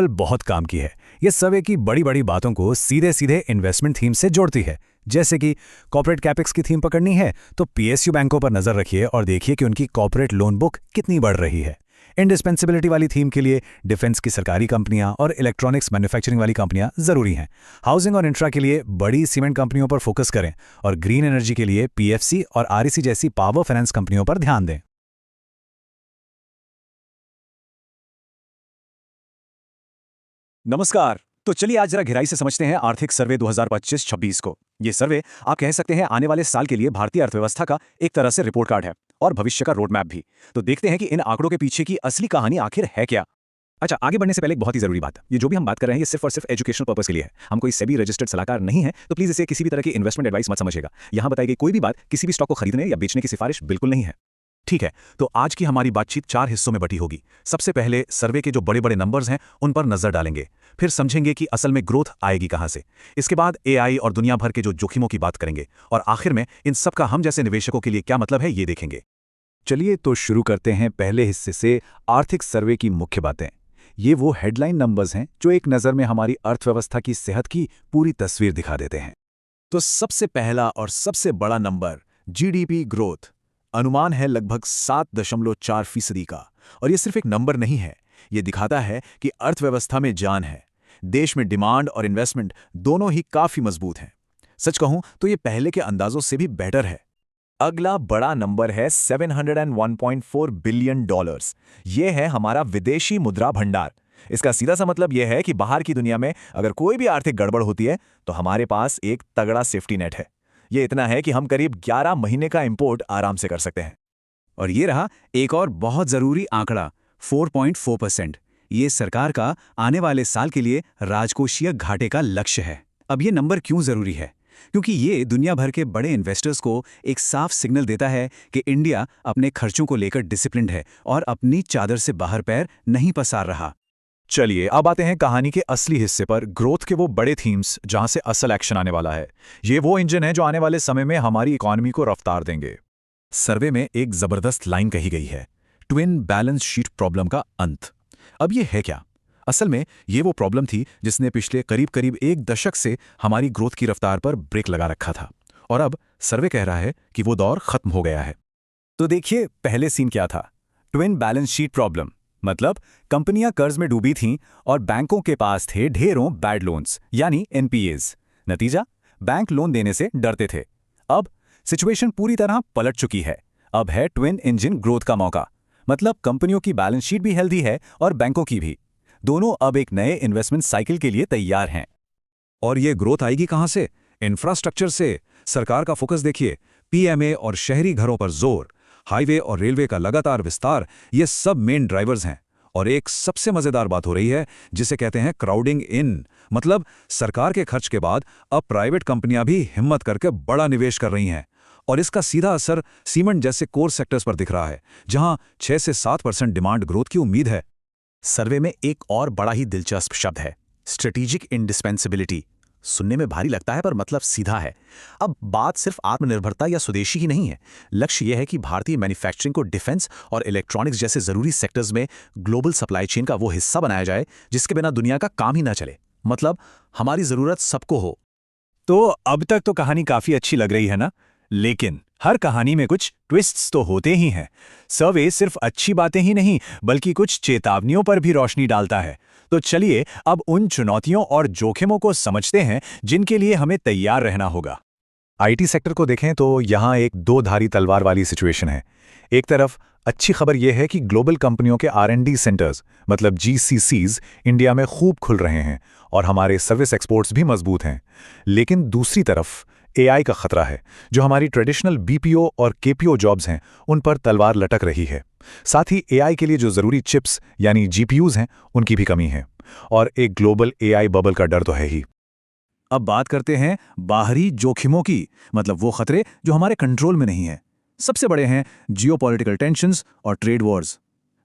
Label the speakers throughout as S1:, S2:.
S1: बहुत काम की है। ये सर्वे की बड़ी बड़ी बातों को सीधे सीधे इन्वेस्टमेंट थीम से जोड़ती है। जैसे कि कॉर्पोरेट कैपेक्स की थीम पकड़नी है तो पीएसयू बैंकों पर नजर रखिए और देखिए कि उनकी कॉर्पोरेट लोन बुक कितनी बढ़ रही है। इंडिस्पेंसिबिलिटी वाली थीम के लिए डिफेंस की सरकारी कंपनियां और इलेक्ट्रॉनिक्स मैन्युफैक्चरिंग वाली कंपनियां जरूरी हैं। हाउसिंग और इंफ्रा के लिए बड़ी सीमेंट कंपनियों पर फोकस करें और ग्रीन एनर्जी के लिए पीएफसी और आरईसी जैसी पावर फाइनेंस कंपनियों पर ध्यान दें।
S2: नमस्कार। तो चलिए आज जरा गहराई से समझते हैं आर्थिक सर्वे 2025-26 को। ये सर्वे आप कह सकते हैं आने वाले साल के लिए भारतीय अर्थव्यवस्था का एक तरह से रिपोर्ट कार्ड है और भविष्य का रोड मैप भी। तो देखते हैं कि इन आंकड़ों के पीछे की असली कहानी आखिर है क्या। अच्छा, आगे बढ़ने से पहले एक बहुत ही जरूरी बात, ये जो भी हम बात कर रहे हैं ये सिर्फ और सिर्फ एजुकेशनल पर्पस के लिए है। हम कोई सेबी रजिस्टर्ड सलाहकार नहीं है, तो प्लीज इसे किसी भी तरह की इन्वेस्टमेंट एडवाइस मत समझिएगा। यहाँ बताई गई कोई भी बात किसी भी स्टॉक को खरीदने या बेचने की सिफारिश बिल्कुल नहीं है। ठीक है, तो आज की हमारी बातचीत 4 हिस्सों में बटी होगी। सबसे पहले सर्वे के जो बड़े बड़े नंबर्स हैं उन पर नजर डालेंगे, फिर समझेंगे कि असल में ग्रोथ आएगी कहां से। इसके बाद एआई और दुनिया भर के जो जोखिमों की बात करेंगे और आखिर में इन सब का हम जैसे निवेशकों के लिए क्या मतलब है ये देखेंगे।
S1: चलिए तो शुरू करते हैं पहले हिस्से से, आर्थिक सर्वे की मुख्य बातें। ये वो हेडलाइन नंबर्स हैं जो एक नज़र में हमारी अर्थव्यवस्था की सेहत की पूरी तस्वीर दिखा देते हैं।
S2: तो सबसे पहला और सबसे बड़ा नंबर जीडीपी ग्रोथ। अनुमान है लगभग 7.4% का। और ये सिर्फ एक नंबर नहीं है, ये दिखाता है कि अर्थव्यवस्था में जान है। देश में डिमांड और इन्वेस्टमेंट दोनों ही काफी मजबूत हैं। सच कहूं तो ये पहले के अंदाजों से भी बेटर है। अगला बड़ा नंबर है $701.4 बिलियन। ये है हमारा विदेशी मुद्रा भंडार। इसका सीधा सा मतलब यह है कि बाहर की दुनिया में अगर कोई भी आर्थिक गड़बड़ होती है तो हमारे पास एक तगड़ा सेफ्टी नेट है। ये इतना है कि हम करीब 11 महीने का इंपोर्ट आराम से कर सकते हैं।
S1: और ये रहा एक और बहुत जरूरी आंकड़ा, 4.4%। ये सरकार का आने वाले साल के लिए राजकोषीय घाटे का लक्ष्य है। अब ये नंबर क्यों जरूरी है? क्योंकि ये दुनिया भर के बड़े इन्वेस्टर्स को एक साफ सिग्नल देता है कि इंडिया अपने खर्चों को लेकर डिसिप्लिन्ड है और अपनी चादर से बाहर पैर नहीं पसार रहा।
S2: चलिए अब आते हैं कहानी के असली हिस्से पर, ग्रोथ के वो बड़े थीम्स जहां से असल एक्शन आने वाला है। ये वो इंजन है जो आने वाले समय में हमारी इकोनॉमी को रफ्तार देंगे। सर्वे में एक जबरदस्त लाइन कही गई है, ट्विन बैलेंस शीट प्रॉब्लम का अंत। अब ये है क्या? असल में ये वो प्रॉब्लम थी जिसने पिछले करीब करीब एक दशक से हमारी ग्रोथ की रफ्तार पर ब्रेक लगा रखा था। और अब सर्वे कह रहा है कि वो दौर खत्म हो गया है।
S1: तो देखिए पहले सीन क्या था। ट्विन बैलेंस शीट प्रॉब्लम मतलब कंपनियां कर्ज में डूबी थीं और बैंकों के पास थे ढेरों बैड लोन्स यानी एनपीएज। नतीजा, बैंक लोन देने से डरते थे। अब सिचुएशन पूरी तरह पलट चुकी है। अब है ट्विन इंजन ग्रोथ का मौका। मतलब कंपनियों की बैलेंस शीट भी हेल्दी है और बैंकों की भी। दोनों अब एक नए इन्वेस्टमेंट साइकिल के लिए तैयार हैं।
S2: और ये ग्रोथ आएगी कहां से? इंफ्रास्ट्रक्चर से। सरकार का फोकस देखिए, पीएमए और शहरी घरों पर जोर, हाईवे और रेलवे का लगातार विस्तार, ये सब मेन ड्राइवर्स हैं। और एक सबसे मजेदार बात हो रही है जिसे कहते हैं क्राउडिंग इन। मतलब सरकार के खर्च के बाद अब प्राइवेट कंपनियां भी हिम्मत करके बड़ा निवेश कर रही हैं। और इसका सीधा असर सीमेंट जैसे कोर सेक्टर्स पर दिख रहा है, जहां 6 से 7% डिमांड ग्रोथ की उम्मीद है।
S1: सर्वे में एक और बड़ा ही दिलचस्प शब्द है, स्ट्रेटेजिक इंडिस्पेंसिबिलिटी। सुनने में भारी लगता है पर मतलब सीधा है। अब बात सिर्फ आत्मनिर्भरता या स्वदेशी ही नहीं है। लक्ष्य यह है कि भारतीय मैन्युफैक्चरिंग को डिफेंस और इलेक्ट्रॉनिक्स जैसे जरूरी सेक्टर्स में ग्लोबल सप्लाई चेन का वो हिस्सा बनाया जाए जिसके बिना दुनिया का काम ही ना चले। मतलब हमारी जरूरत सबको हो।
S2: तो अब तक तो कहानी काफी अच्छी लग रही है ना? लेकिन हर कहानी में कुछ ट्विस्ट्स तो होते ही हैं। सर्वे सिर्फ अच्छी बातें ही नहीं बल्कि कुछ चेतावनियों पर भी रोशनी डालता है। तो चलिए अब उन चुनौतियों और जोखिमों को समझते हैं जिनके लिए हमें तैयार रहना होगा। आईटी सेक्टर को देखें तो यहाँ एक दो धारी तलवार वाली सिचुएशन है। एक तरफ अच्छी खबर यह है कि ग्लोबल कंपनियों के आर&डी सेंटर्स मतलब जीसीसीज इंडिया में खूब खुल रहे हैं और हमारे सर्विस एक्सपोर्ट्स भी मजबूत हैं। लेकिन दूसरी तरफ एआई का खतरा है, जो हमारी ट्रेडिशनल बीपीओ और केपीओ जॉब्स हैं उन पर तलवार लटक रही है। साथ ही एआई के लिए जो जरूरी चिप्स यानी जीपीयूज हैं उनकी भी कमी है। और एक ग्लोबल एआई बबल का डर तो है ही।
S1: अब बात करते हैं बाहरी जोखिमों की, मतलब वो खतरे जो हमारे कंट्रोल में नहीं है। सबसे बड़े हैं जियोपॉलिटिकल टेंशंस और ट्रेड वॉर्स।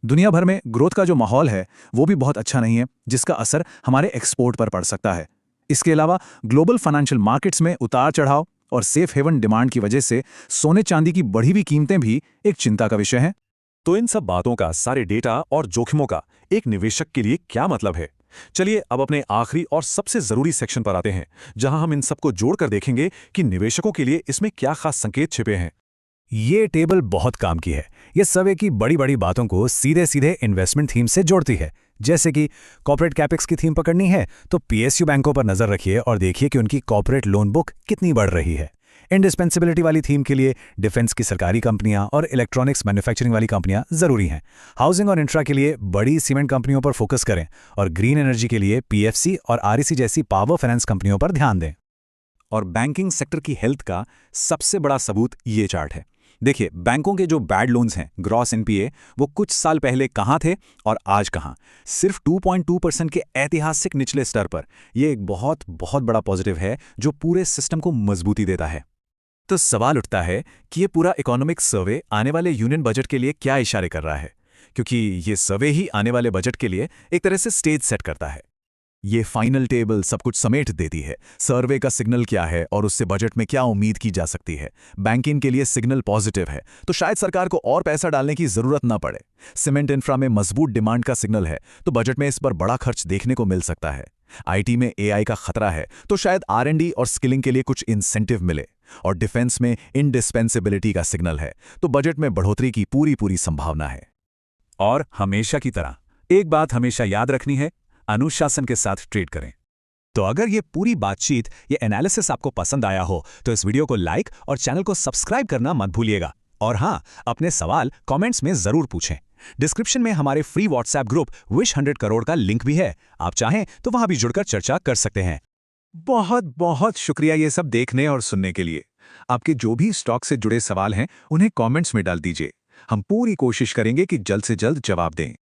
S1: दुनिया भर में ग्रोथ का जो माहौल है वो भी बहुत अच्छा नहीं है, जिसका असर हमारे एक्सपोर्ट पर पड़ सकता है। इसके अलावा ग्लोबल फाइनेंशियल मार्केट्स में उतार चढ़ाव और सेफ हेवन डिमांड की वजह से सोने चांदी की बढ़ी हुई कीमतें भी एक चिंता का विषय हैं।
S2: तो इन सब बातों का, सारे डेटा और जोखिमों का एक निवेशक के लिए क्या मतलब है?
S3: चलिए अब अपने आखिरी और सबसे जरूरी सेक्शन पर आते हैं, जहां हम इन सबको जोड़कर देखेंगे कि निवेशकों के लिए इसमें क्या खास संकेत छिपे हैं।
S1: ये टेबल बहुत काम की है। ये सर्वे की बड़ी बड़ी बातों को सीधे सीधे इन्वेस्टमेंट थीम से जोड़ती है। जैसे कि कॉर्पोरेट कैपेक्स की थीम पकड़नी है तो पीएसयू बैंकों पर नजर रखिए और देखिए कि उनकी कॉर्पोरेट लोन बुक कितनी बढ़ रही है। इंडिस्पेंसिबिलिटी वाली थीम के लिए डिफेंस की सरकारी कंपनियां और इलेक्ट्रॉनिक्स मैन्युफैक्चरिंग वाली कंपनियां जरूरी हैं। हाउसिंग और इंफ्रा के लिए बड़ी सीमेंट कंपनियों पर फोकस करें और ग्रीन एनर्जी के लिए पीएफसी और आरईसी जैसी पावर फाइनेंस कंपनियों पर ध्यान दें।
S3: और बैंकिंग सेक्टर की हेल्थ का सबसे बड़ा सबूत ये चार्ट है। देखिए, बैंकों के जो बैड लोन्स हैं, ग्रॉस एनपीए, वो कुछ साल पहले कहाँ थे और आज कहाँ। सिर्फ 2.2% के ऐतिहासिक निचले स्तर पर। ये एक बहुत बहुत बड़ा पॉजिटिव है जो पूरे सिस्टम को मजबूती देता है। तो सवाल उठता है कि ये पूरा इकोनॉमिक सर्वे आने वाले यूनियन बजट के लिए क्या इशारे कर रहा है, क्योंकि ये सर्वे ही आने वाले बजट के लिए एक तरह से स्टेज सेट करता है। ये फाइनल टेबल सब कुछ समेट देती है। सर्वे का सिग्नल क्या है और उससे बजट में क्या उम्मीद की जा सकती है। बैंकिंग के लिए सिग्नल पॉजिटिव है, तो शायद सरकार को और पैसा डालने की जरूरत ना पड़े। सीमेंट इंफ्रा में मजबूत डिमांड का सिग्नल है, तो बजट में इस पर बड़ा खर्च देखने को मिल सकता है। आईटी में एआई का खतरा है, तो शायद आरएनडी और स्किलिंग के लिए कुछ इंसेंटिव मिले। और डिफेंस में इंडिस्पेंसिबिलिटी का सिग्नल है, तो बजट में बढ़ोतरी की पूरी संभावना है।
S2: और हमेशा की तरह एक बात हमेशा याद रखनी है, अनुशासन के साथ ट्रेड करें। तो अगर ये पूरी बातचीत, ये एनालिसिस आपको पसंद आया हो तो इस वीडियो को लाइक और चैनल को सब्सक्राइब करना मत भूलिएगा। और हाँ, अपने सवाल कमेंट्स में जरूर पूछें। डिस्क्रिप्शन में हमारे free WhatsApp group wish 100 crore का लिंक भी है, आप चाहें तो वहां भी जुड़कर चर्चा कर सकते हैं।
S3: बहुत बहुत शुक्रिया ये सब देखने और सुनने के लिए। आपके जो भी स्टॉक से जुड़े सवाल हैं उन्हें कमेंट्स में डाल दीजिए। हम पूरी कोशिश करेंगे कि जल्द से जल्द जवाब दें।